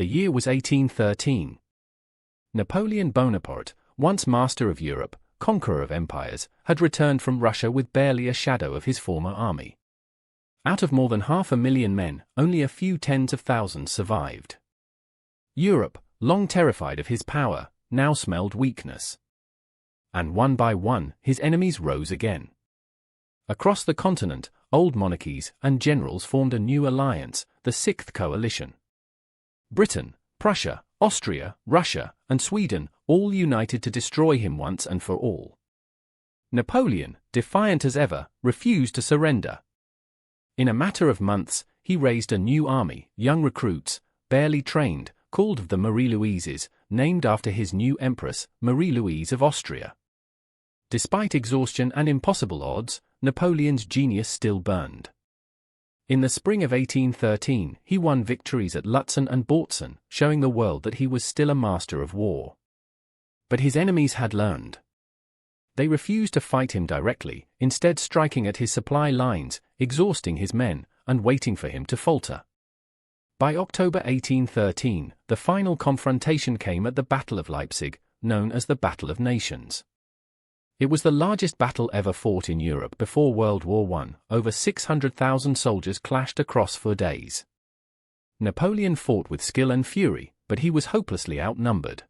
The year was 1813. Napoleon Bonaparte, once master of Europe, conqueror of empires, had returned from Russia with barely a shadow of his former army. Out of more than 500,000 men, only a few tens of thousands survived. Europe, long terrified of his power, now smelled weakness. And one by one, his enemies rose again. Across the continent, old monarchies and generals formed a new alliance, the Sixth Coalition. Britain, Prussia, Austria, Russia, and Sweden, all united to destroy him once and for all. Napoleon, defiant as ever, refused to surrender. In a matter of months, he raised a new army, young recruits, barely trained, called the Marie-Louises, named after his new empress, Marie-Louise of Austria. Despite exhaustion and impossible odds, Napoleon's genius still burned. In the spring of 1813, he won victories at Lutzen and Bautzen, showing the world that he was still a master of war. But his enemies had learned. They refused to fight him directly, instead striking at his supply lines, exhausting his men, and waiting for him to falter. By October 1813, the final confrontation came at the Battle of Leipzig, known as the Battle of Nations. It was the largest battle ever fought in Europe before World War I. Over 600,000 soldiers clashed across 4 days. Napoleon fought with skill and fury, but he was hopelessly outnumbered.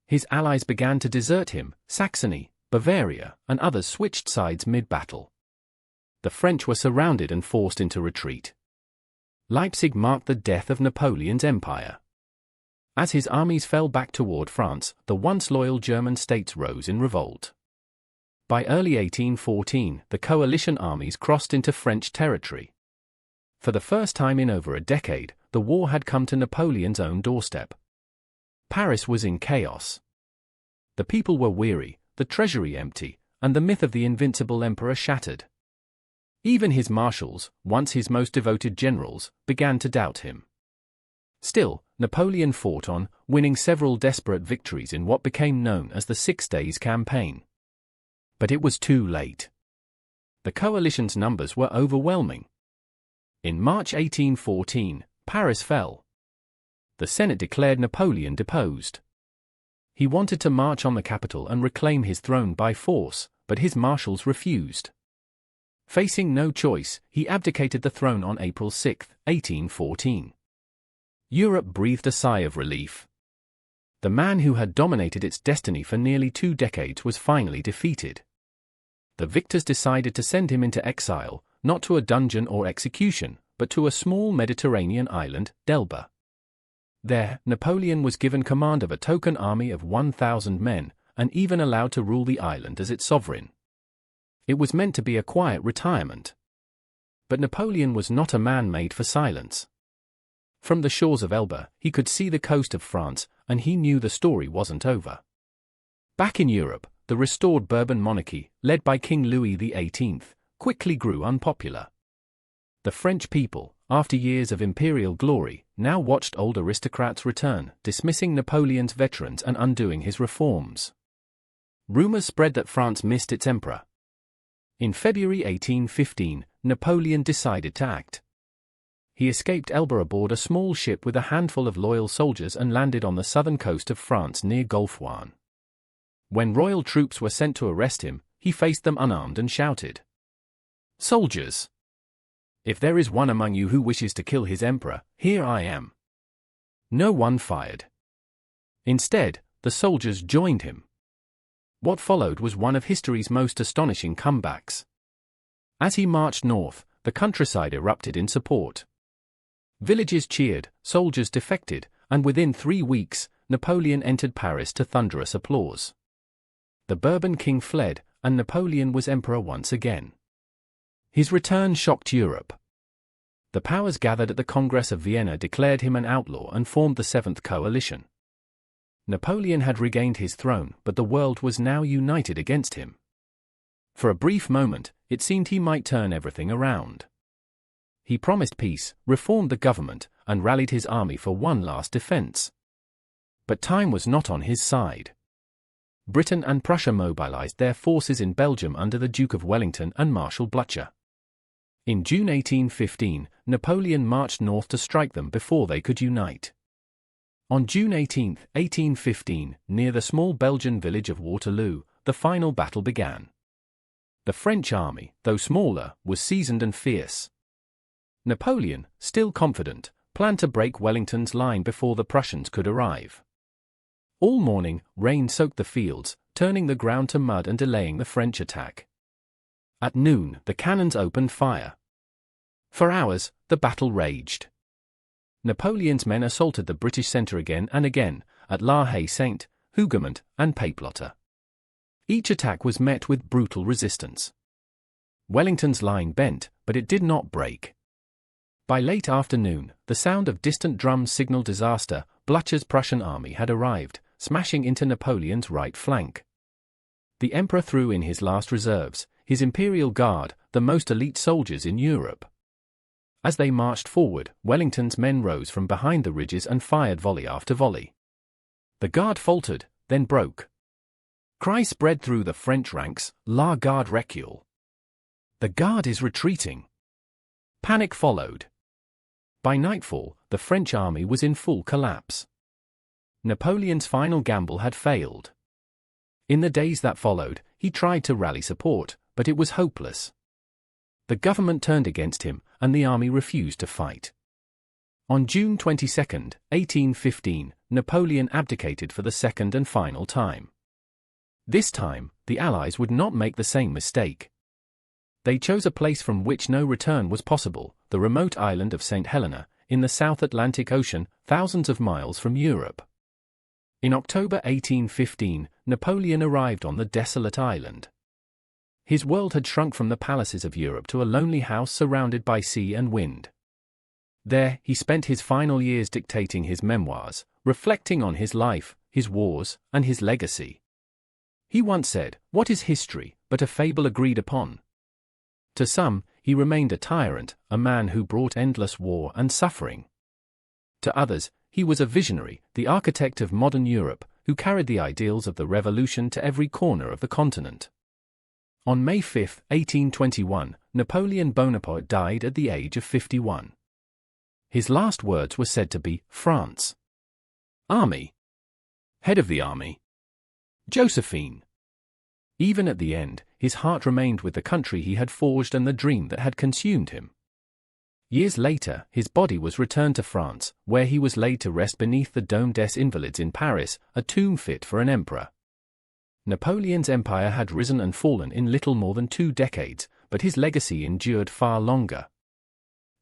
His allies began to desert him. Saxony, Bavaria, and others switched sides mid-battle. The French were surrounded and forced into retreat. Leipzig marked the death of Napoleon's empire. As his armies fell back toward France, the once loyal German states rose in revolt. By early 1814, the coalition armies crossed into French territory. For the first time in over a decade, the war had come to Napoleon's own doorstep. Paris was in chaos. The people were weary, the treasury empty, and the myth of the invincible emperor shattered. Even his marshals, once his most devoted generals, began to doubt him. Still, Napoleon fought on, winning several desperate victories in what became known as the 6 Days Campaign. But it was too late. The coalition's numbers were overwhelming. In March 1814, Paris fell. The Senate declared Napoleon deposed. He wanted to march on the capital and reclaim his throne by force, but his marshals refused. Facing no choice, he abdicated the throne on April 6, 1814. Europe breathed a sigh of relief. The man who had dominated its destiny for nearly 2 decades was finally defeated. The victors decided to send him into exile, not to a dungeon or execution, but to a small Mediterranean island, Elba. There, Napoleon was given command of a token army of 1,000 men, and even allowed to rule the island as its sovereign. It was meant to be a quiet retirement. But Napoleon was not a man made for silence. From the shores of Elba, he could see the coast of France, and he knew the story wasn't over. Back in Europe, the restored Bourbon monarchy, led by King Louis XVIII, quickly grew unpopular. The French people, after years of imperial glory, now watched old aristocrats return, dismissing Napoleon's veterans and undoing his reforms. Rumors spread that France missed its emperor. In February 1815, Napoleon decided to act. He escaped Elba aboard a small ship with a handful of loyal soldiers and landed on the southern coast of France near Golfe. When royal troops were sent to arrest him, he faced them unarmed and shouted, "Soldiers! If there is one among you who wishes to kill his emperor, here I am." No one fired. Instead, the soldiers joined him. What followed was one of history's most astonishing comebacks. As he marched north, the countryside erupted in support. Villages cheered, soldiers defected, and within 3 weeks, Napoleon entered Paris to thunderous applause. The Bourbon king fled, and Napoleon was emperor once again. His return shocked Europe. The powers gathered at the Congress of Vienna declared him an outlaw and formed the Seventh Coalition. Napoleon had regained his throne, but the world was now united against him. For a brief moment, it seemed he might turn everything around. He promised peace, reformed the government, and rallied his army for one last defense. But time was not on his side. Britain and Prussia mobilized their forces in Belgium under the Duke of Wellington and Marshal Blucher. In June 1815, Napoleon marched north to strike them before they could unite. On June 18, 1815, near the small Belgian village of Waterloo, the final battle began. The French army, though smaller, was seasoned and fierce. Napoleon, still confident, planned to break Wellington's line before the Prussians could arrive. All morning, rain soaked the fields, turning the ground to mud and delaying the French attack. At noon, the cannons opened fire. For hours, the battle raged. Napoleon's men assaulted the British centre again and again, at La Haye-Saint, Hougoumont, and Papelotte. Each attack was met with brutal resistance. Wellington's line bent, but it did not break. By late afternoon, the sound of distant drums signaled disaster. Blücher's Prussian army had arrived, smashing into Napoleon's right flank. The emperor threw in his last reserves, his Imperial Guard, the most elite soldiers in Europe. As they marched forward, Wellington's men rose from behind the ridges and fired volley after volley. The Guard faltered, then broke. Cries spread through the French ranks, "La Garde recule." The Guard is retreating. Panic followed. By nightfall, the French army was in full collapse. Napoleon's final gamble had failed. In the days that followed, he tried to rally support, but it was hopeless. The government turned against him, and the army refused to fight. On June 22, 1815, Napoleon abdicated for the second and final time. This time, the Allies would not make the same mistake. They chose a place from which no return was possible, the remote island of St. Helena, in the South Atlantic Ocean, thousands of miles from Europe. In October 1815, Napoleon arrived on the desolate island. His world had shrunk from the palaces of Europe to a lonely house surrounded by sea and wind. There, he spent his final years dictating his memoirs, reflecting on his life, his wars, and his legacy. He once said, "What is history but a fable agreed upon?" To some, he remained a tyrant, a man who brought endless war and suffering. To others, he was a visionary, the architect of modern Europe, who carried the ideals of the Revolution to every corner of the continent. On May 5, 1821, Napoleon Bonaparte died at the age of 51. His last words were said to be, "France. Army. Head of the army. Josephine." Even at the end, his heart remained with the country he had forged and the dream that had consumed him. Years later, his body was returned to France, where he was laid to rest beneath the Dôme des Invalides in Paris, a tomb fit for an emperor. Napoleon's empire had risen and fallen in little more than 2 decades, but his legacy endured far longer.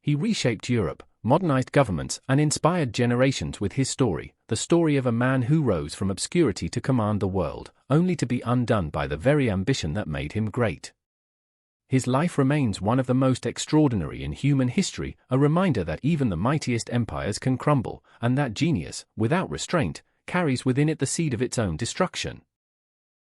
He reshaped Europe, modernized governments, and inspired generations with his story, the story of a man who rose from obscurity to command the world, only to be undone by the very ambition that made him great. His life remains one of the most extraordinary in human history, a reminder that even the mightiest empires can crumble, and that genius, without restraint, carries within it the seed of its own destruction.